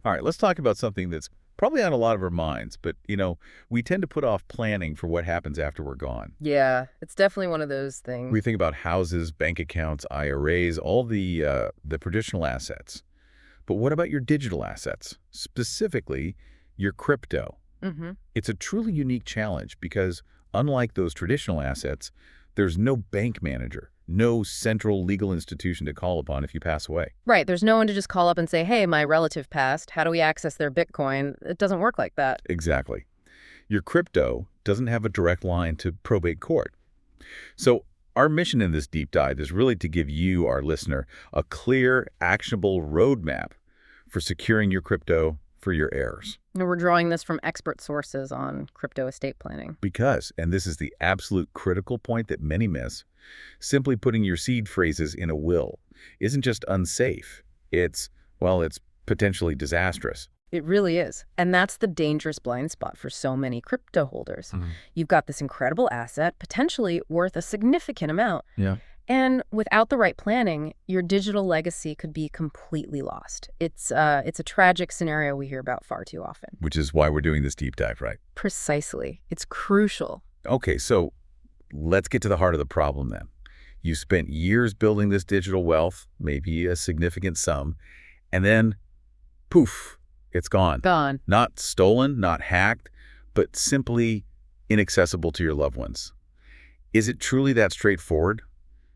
All right, let's talk about something that's probably on a lot of our minds, but, we tend to put off planning for what happens after we're gone. Yeah, it's definitely one of those We things. think about houses, bank accounts, IRAs, all the traditional assets. But what about your digital assets, specifically your crypto? Hmm. It's a truly unique challenge because, unlike those traditional assets, there's no bank manager, no central legal institution to call upon if you pass away. Right, there's no one to just call up and say, hey, my relative passed. How do we access their Bitcoin? It doesn't work like that. Exactly. Your crypto doesn't have a direct line to probate court. So our mission in this deep dive is really to give you, our listener, a clear, actionable roadmap for securing your crypto for your heirs. And we're drawing this from expert sources on crypto estate planning. Because, and this is the absolute critical point that many miss, simply putting your seed phrases in a will isn't just unsafe. It's potentially disastrous. It really is. And that's the dangerous blind spot for so many crypto holders. You've got this incredible asset, potentially worth a significant amount. Yeah. And without the right planning, your digital legacy could be completely lost. It's a tragic scenario we hear about far too often. Which is why we're doing this deep dive, right? Precisely. It's crucial. Okay, so let's get to the heart of the problem then. You spent years building this digital wealth, maybe a significant sum, and then, poof, it's gone. Gone. Not stolen, not hacked, but simply inaccessible to your loved ones. Is it truly that straightforward?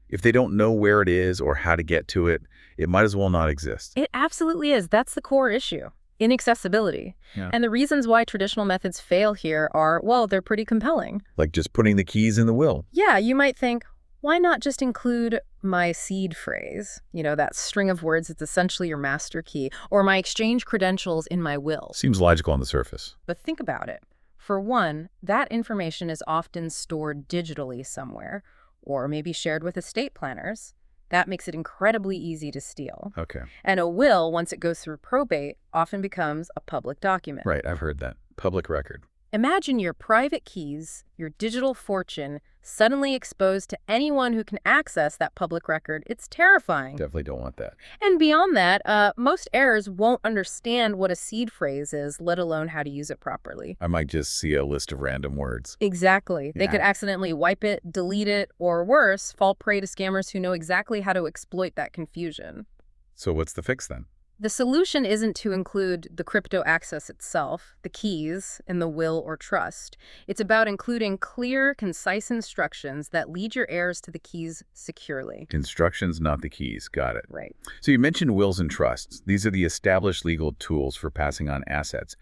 If they don't know where it is or how to get to it, it might as well not exist. It absolutely is. That's the core issue. Inaccessibility. Yeah. And the reasons why traditional methods fail here are, well, they're pretty compelling. Like just putting the keys in the will. Yeah, you might think, why not just include my seed phrase? That string of words that's essentially your master key, or my exchange credentials in my will. Seems logical on the surface. But think about it. For one, that information is often stored digitally somewhere, or maybe shared with estate planners. That makes it incredibly easy to steal. Okay. And a will, once it goes through probate, often becomes a public document. Right, I've heard that. Public record. Imagine your private keys, your digital fortune, suddenly exposed to anyone who can access that public record. It's terrifying. Definitely don't want that. And beyond that, most heirs won't understand what a seed phrase is, let alone how to use it properly. I might just see a list of random words. Exactly. They Yeah. could accidentally wipe it, delete it, or worse, fall prey to scammers who know exactly how to exploit that confusion. So what's the fix then? The solution isn't to include the crypto access itself, the keys, in the will or trust. It's about including clear, concise instructions that lead your heirs to the keys securely. Instructions, not the keys. Got it. Right. So you mentioned wills and trusts. These are the established legal tools for passing on assets.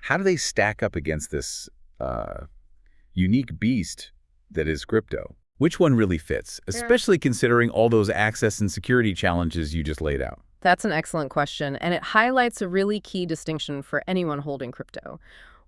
How do they stack up against this unique beast that is crypto? Which one really fits, especially considering all those access and security challenges you just laid out? That's an excellent question, and it highlights a really key distinction for anyone holding crypto.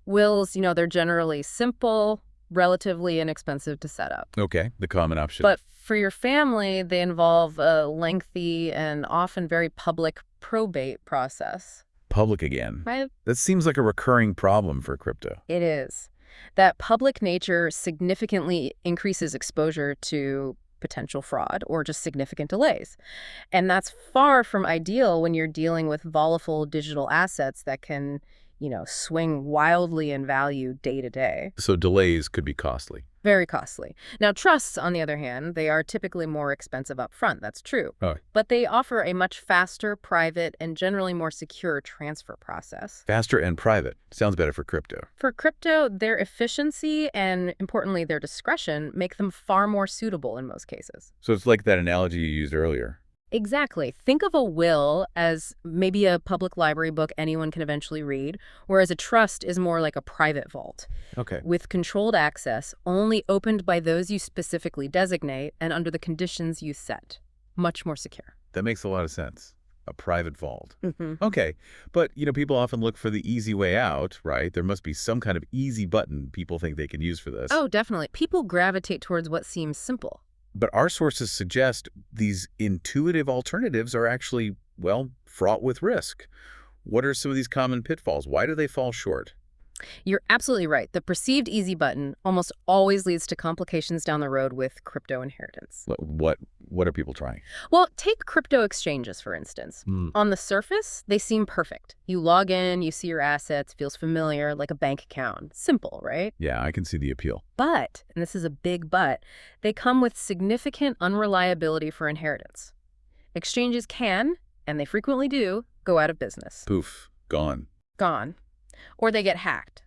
Wills, they're generally simple, relatively inexpensive to set up. Okay, the common option. But for your family, they involve a lengthy and often very public probate process. Public again. Right? That seems like a recurring problem for crypto. It is. That public nature significantly increases exposure to potential fraud or just significant delays. And that's far from ideal when you're dealing with volatile digital assets that can, swing wildly in value day to day. So delays could be costly. Very costly. Now, trusts, on the other hand, they are typically more expensive up front. That's true. Oh. But they offer a much faster, private, and generally more secure transfer process. Faster and private. Sounds better for crypto. For crypto, their efficiency and, importantly, their discretion make them far more suitable in most cases. So it's like that analogy you used earlier. Exactly. Think of a will as maybe a public library book anyone can eventually read, whereas a trust is more like a private vault. Okay. With controlled access, only opened by those you specifically designate and under the conditions you set. Much more secure. That makes a lot of sense. A private vault. Mm-hmm. Okay. But, people often look for the easy way out, right? There must be some kind of easy button people think they can use for this. Oh, definitely. People gravitate towards what seems simple. But our sources suggest these intuitive alternatives are actually, fraught with risk. What are some of these common pitfalls? Why do they fall short? You're absolutely right. The perceived easy button almost always leads to complications down the road with crypto inheritance. What are people trying? Well, take crypto exchanges, for instance. Hmm. On the surface, they seem perfect. You log in, you see your assets, feels familiar, like a bank account. Simple, right? Yeah, I can see the appeal. But, and this is a big but, they come with significant unreliability for inheritance. Exchanges can, and they frequently do, go out of business. Poof, gone. Gone. Or they get hacked.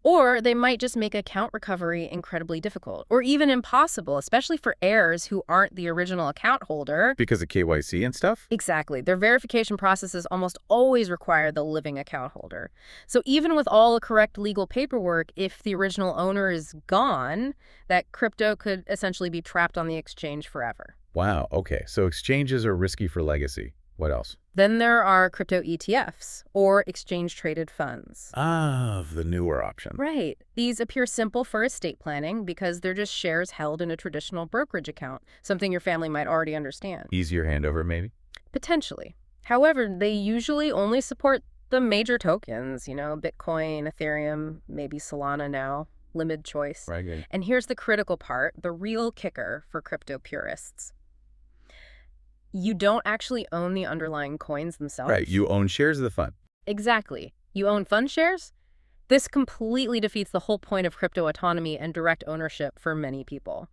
Or they might just make account recovery incredibly difficult, or even impossible, especially for heirs who aren't the original account holder. Because of KYC and stuff? Exactly. Their verification processes almost always require the living account holder. So even with all the correct legal paperwork, if the original owner is gone, that crypto could essentially be trapped on the exchange forever. Wow, okay. So exchanges are risky for legacy. What else? Then there are crypto ETFs, or exchange-traded funds. Ah, the newer option. Right. These appear simple for estate planning because they're just shares held in a traditional brokerage account, something your family might already understand. Easier handover, maybe? Potentially. However, they usually only support the major tokens, Bitcoin, Ethereum, maybe Solana now, limited choice. Right. And here's the critical part, the real kicker for crypto purists. You don't actually own the underlying coins themselves. Right, you own shares of the fund. Exactly. You own fund shares? This completely defeats the whole point of crypto autonomy and direct ownership for many people.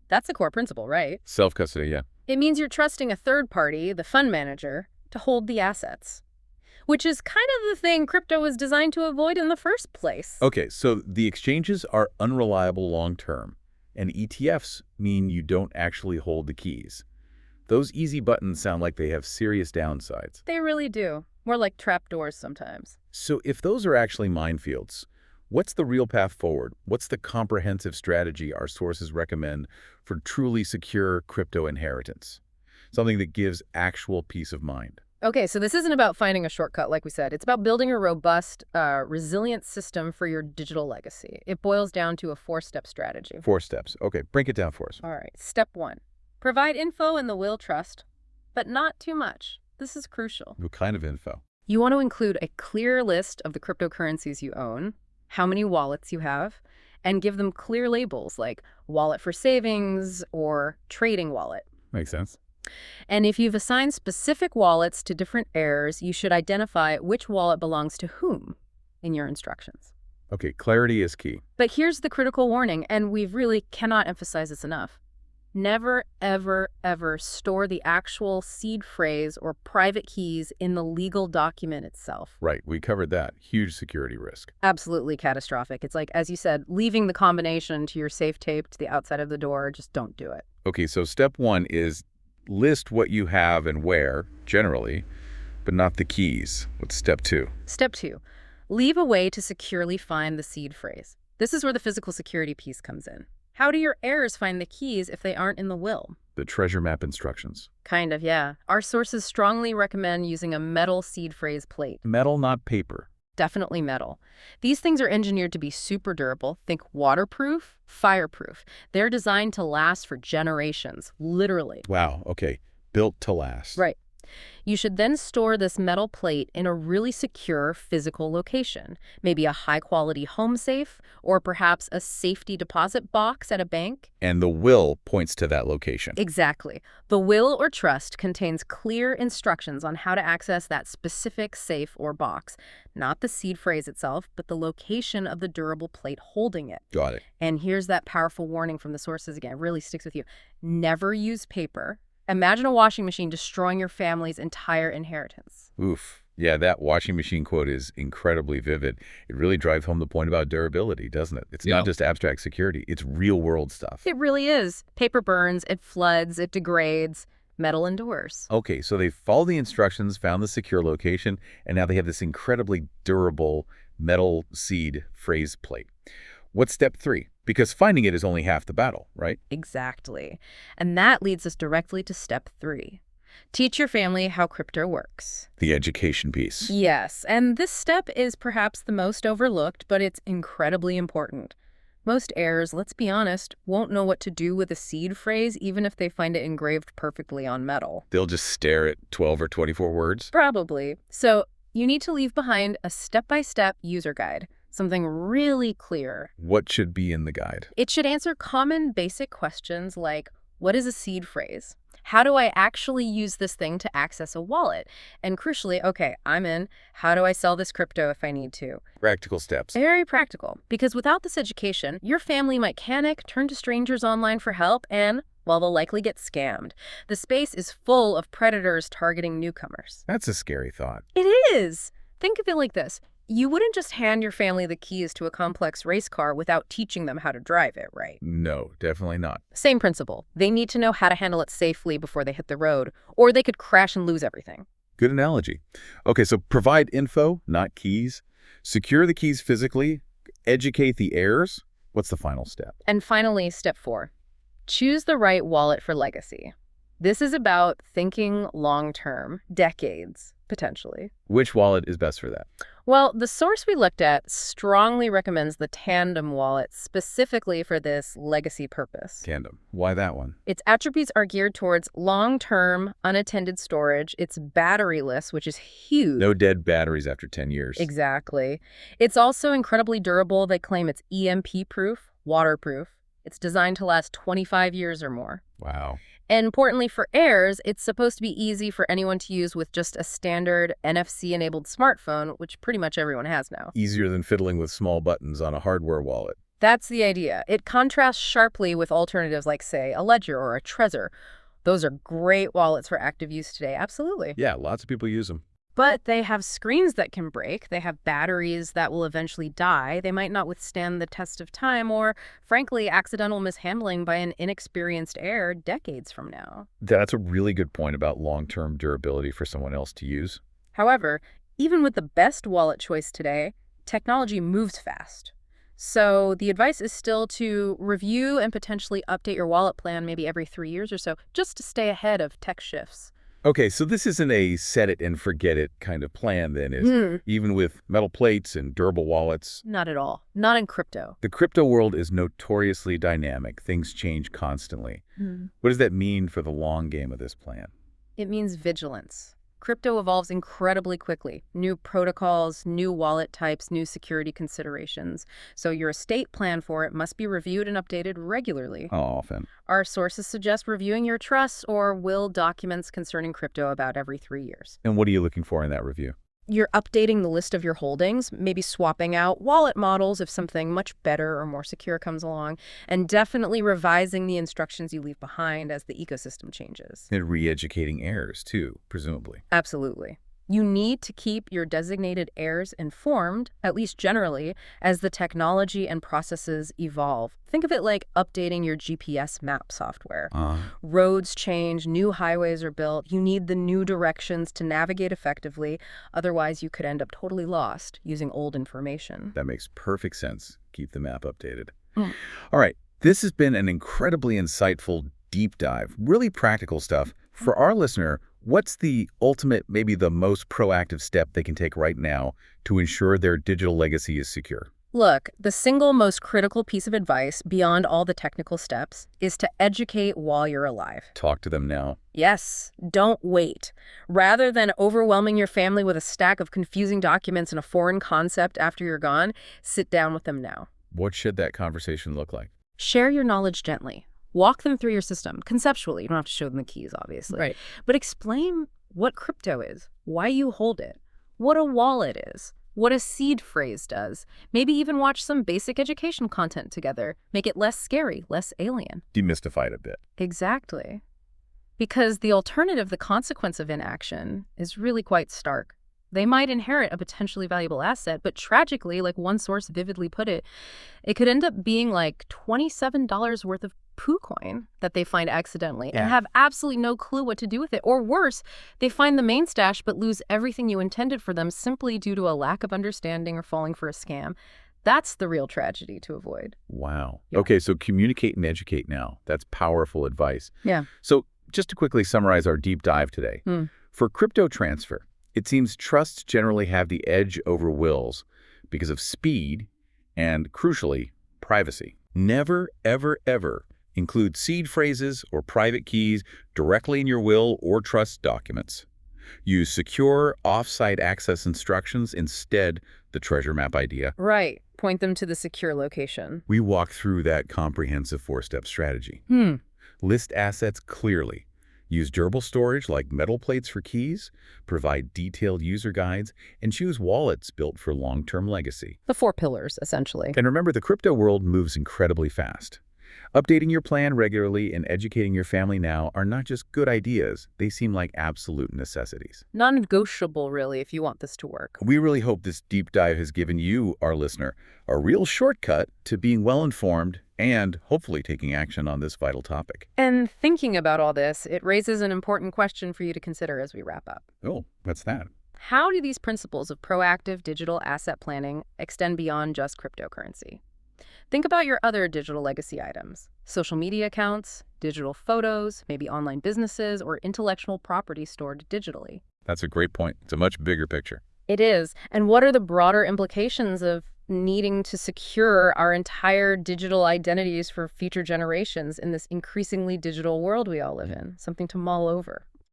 That's a core principle, right? Self-custody, yeah. It means you're trusting a third party, the fund manager, to hold the assets, which is kind of the thing crypto was designed to avoid in the first place. Okay, so the exchanges are unreliable long-term, and ETFs mean you don't actually hold the keys. Those easy buttons sound like they have serious downsides. They really do. More like trapdoors sometimes. So if those are actually minefields, what's the real path forward? What's the comprehensive strategy our sources recommend for truly secure crypto inheritance? Something that gives actual peace of mind. Okay, so this isn't about finding a shortcut, like we said. It's about building a robust, resilient system for your digital legacy. It boils down to a 4-step strategy. 4 steps. Okay, break it down for us. All right, step 1. Provide info in the will trust, but not too much. This is crucial. What kind of info? You want to include a clear list of the cryptocurrencies you own, how many wallets you have, and give them clear labels like wallet for savings or trading wallet. Makes sense. And if you've assigned specific wallets to different heirs, you should identify which wallet belongs to whom in your instructions. Okay, clarity is key. But here's the critical warning, and we really cannot emphasize this enough. Never, ever, ever store the actual seed phrase or private keys in the legal document itself. Right, we covered that. Huge security risk. Absolutely catastrophic. It's like, as you said, leaving the combination to your safe tape to the outside of the door. Just don't do it. Okay, so step 1 is list what you have and where, generally, but not the keys. What's step 2? Step 2, leave a way to securely find the seed phrase. This is where the physical security piece comes in. How do your heirs find the keys if they aren't in the will? The treasure map instructions. Kind of, yeah. Our sources strongly recommend using a metal seed phrase plate. Metal, not paper. Definitely metal. These things are engineered to be super durable. Think waterproof, fireproof. They're designed to last for generations, literally. Wow, okay. Built to last. Right. You should then store this metal plate in a really secure physical location, maybe a high-quality home safe or perhaps a safety deposit box at a bank. And the will points to that location. Exactly. The will or trust contains clear instructions on how to access that specific safe or box, not the seed phrase itself, but the location of the durable plate holding it. Got it. And here's that powerful warning from the sources again. It really sticks with you. Never use paper. Imagine a washing machine destroying your family's entire inheritance. Oof. Yeah, that washing machine quote is incredibly vivid. It really drives home the point about durability, doesn't it? It's not just abstract security. It's real-world stuff. It really is. Paper burns, it floods, it degrades. Metal endures. Okay, so they followed the instructions, found the secure location, and now they have this incredibly durable metal seed phrase plate. What's step 3? Because finding it is only half the battle, right? Exactly. And that leads us directly to step 3. Teach your family how crypto works. The education piece. Yes, and this step is perhaps the most overlooked, but it's incredibly important. Most heirs, let's be honest, won't know what to do with a seed phrase even if they find it engraved perfectly on metal. They'll just stare at 12 or 24 words? Probably. So you need to leave behind a step-by-step user guide, something really clear. What should be in the guide? It should answer common basic questions like, what is a seed phrase? How do I actually use this thing to access a wallet? And crucially, okay, I'm in. How do I sell this crypto if I need to? Practical steps. Very practical, because without this education, your family might panic, turn to strangers online for help, and, well, they'll likely get scammed. The space is full of predators targeting newcomers. That's a scary thought. It is. Think of it like this. You wouldn't just hand your family the keys to a complex race car without teaching them how to drive it, right? No, definitely not. Same principle. They need to know how to handle it safely before they hit the road, or they could crash and lose everything. Good analogy. Okay, so provide info, not keys. Secure the keys physically. Educate the heirs. What's the final step? And finally, step 4. Choose the right wallet for legacy. This is about thinking long-term, decades, potentially. Which wallet is best for that? Well, the source we looked at strongly recommends the Tandem wallet specifically for this legacy purpose. Tandem. Why that one? Its attributes are geared towards long-term, unattended storage. It's batteryless, which is huge. No dead batteries after 10 years. Exactly. It's also incredibly durable. They claim it's EMP-proof, waterproof. It's designed to last 25 years or more. Wow. And importantly for heirs, it's supposed to be easy for anyone to use with just a standard NFC-enabled smartphone, which pretty much everyone has now. Easier than fiddling with small buttons on a hardware wallet. That's the idea. It contrasts sharply with alternatives like, say, a Ledger or a Trezor. Those are great wallets for active use today, absolutely. Yeah, lots of people use them. But they have screens that can break, they have batteries that will eventually die, they might not withstand the test of time, or, frankly, accidental mishandling by an inexperienced heir decades from now. That's a really good point about long-term durability for someone else to use. However, even with the best wallet choice today, technology moves fast. So the advice is still to review and potentially update your wallet plan maybe every 3 years or so, just to stay ahead of tech shifts. Okay, so this isn't a set it and forget it kind of plan then, is it? Even with metal plates and durable wallets? Not at all. Not in crypto. The crypto world is notoriously dynamic. Things change constantly. What does that mean for the long game of this plan? It means vigilance. Crypto evolves incredibly quickly. New protocols, new wallet types, new security considerations. So your estate plan for it must be reviewed and updated regularly. How often? Our sources suggest reviewing your trusts or will documents concerning crypto about every 3 years. And what are you looking for in that review? You're updating the list of your holdings, maybe swapping out wallet models if something much better or more secure comes along, and definitely revising the instructions you leave behind as the ecosystem changes. And re-educating heirs, too, presumably. Absolutely. You need to keep your designated heirs informed, at least generally, as the technology and processes evolve. Think of it like updating your GPS map software. Roads change, new highways are built. You need the new directions to navigate effectively. Otherwise, you could end up totally lost using old information. That makes perfect sense. Keep the map updated. All right. This has been an incredibly insightful deep dive, really practical stuff. For our listener, what's the ultimate, maybe the most proactive step they can take right now to ensure their digital legacy is secure? Look, the single most critical piece of advice, beyond all the technical steps, is to educate while you're alive. Talk to them now. Yes, don't wait. Rather than overwhelming your family with a stack of confusing documents and a foreign concept after you're gone, sit down with them now. What should that conversation look like? Share your knowledge gently. Walk them through your system, conceptually. You don't have to show them the keys, obviously. Right. But explain what crypto is, why you hold it, what a wallet is, what a seed phrase does. Maybe even watch some basic education content together. Make it less scary, less alien. Demystify it a bit. Exactly. Because the alternative, the consequence of inaction, is really quite stark. They might inherit a potentially valuable asset, but tragically, like one source vividly put it, it could end up being like $27 worth of poo coin that they find accidentally and have absolutely no clue what to do with it. Or worse, they find the main stash but lose everything you intended for them simply due to a lack of understanding or falling for a scam. That's the real tragedy to avoid. Wow. Yeah. Okay, so communicate and educate now. That's powerful advice. Yeah. So just to quickly summarize our deep dive today. For crypto transfer, it seems trusts generally have the edge over wills because of speed and, crucially, privacy. Never, ever, ever include seed phrases or private keys directly in your will or trust documents. Use secure, off-site access instructions instead the treasure map idea. Right. Point them to the secure location. We walk through that comprehensive four-step strategy. List assets clearly. Use durable storage like metal plates for keys, provide detailed user guides, and choose wallets built for long-term legacy. The 4 pillars, essentially. And remember, the crypto world moves incredibly fast. Updating your plan regularly and educating your family now are not just good ideas, they seem like absolute necessities. Non-negotiable, really, if you want this to work. We really hope this deep dive has given you, our listener, a real shortcut to being well-informed and hopefully taking action on this vital topic. And thinking about all this, it raises an important question for you to consider as we wrap up. Oh, what's that? How do these principles of proactive digital asset planning extend beyond just cryptocurrency? Think about your other digital legacy items: social media accounts, digital photos, maybe online businesses, or intellectual property stored digitally. That's a great point. It's a much bigger picture. It is. And what are the broader implications of needing to secure our entire digital identities for future generations in this increasingly digital world we all live in? Something to mull over.